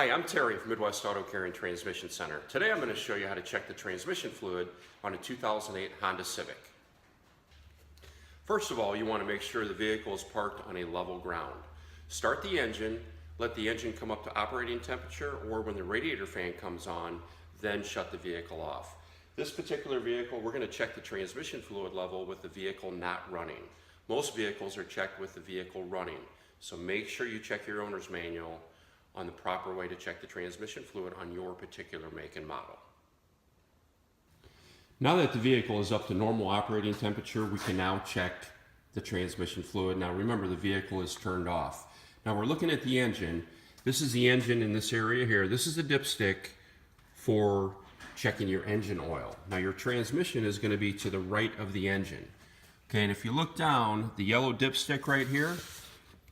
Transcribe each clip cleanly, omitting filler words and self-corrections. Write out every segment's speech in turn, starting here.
Hi, I'm Terry from Midwest Auto Care and Transmission Center. Today I'm going to show you how to check the transmission fluid on a 2008 Honda Civic. First of all, you want to make sure the vehicle is parked on a level ground. Start the engine, let the engine come up to operating temperature, or when the radiator fan comes on, then shut the vehicle off. This particular vehicle, we're going to check the transmission fluid level with the vehicle not running. Most vehicles are checked with the vehicle running, so make sure you check your owner's manual on the proper way to check the transmission fluid on your particular make and model. Now that the vehicle is up to normal operating temperature, we can now check the transmission fluid. Now remember, the vehicle is turned off. Now we're looking at the engine. This is the engine in this area here. This is the dipstick for checking your engine oil. Now your transmission is going to be to the right of the engine. Okay, and if you look down, the yellow dipstick right here,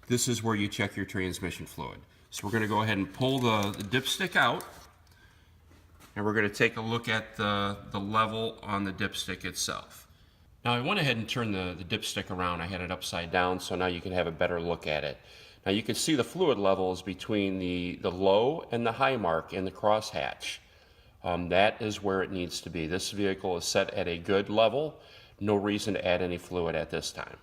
this is where you check your transmission fluid. So we're going to go ahead and pull the dipstick out, and we're going to take a look at the level on the dipstick itself. Now I went ahead and turned the dipstick around. I had it upside down, so now you can have a better look at it. Now you can see the fluid levels between the low and the high mark in the crosshatch. That is where it needs to be. This vehicle is set at a good level. No reason to add any fluid at this time.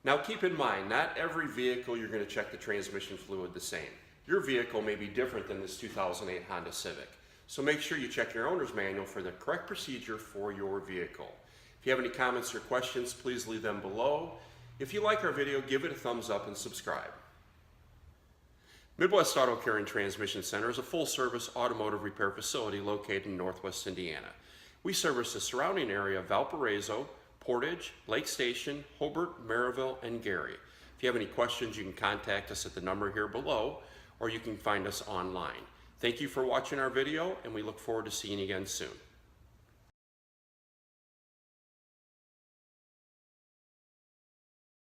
Now keep in mind, not every vehicle you're going to check the transmission fluid the same. Your vehicle may be different than this 2008 Honda Civic. So make sure you check your owner's manual for the correct procedure for your vehicle. If you have any comments or questions, please leave them below. If you like our video, give it a thumbs up and subscribe. Midwest Auto Care and Transmission Center is a full-service automotive repair facility located in Northwest Indiana. We service the surrounding area of Valparaiso, Portage, Lake Station, Hobart, Merrillville, and Gary. If you have any questions, you can contact us at the number here below, or you can find us online. Thank you for watching our video, and we look forward to seeing you again soon.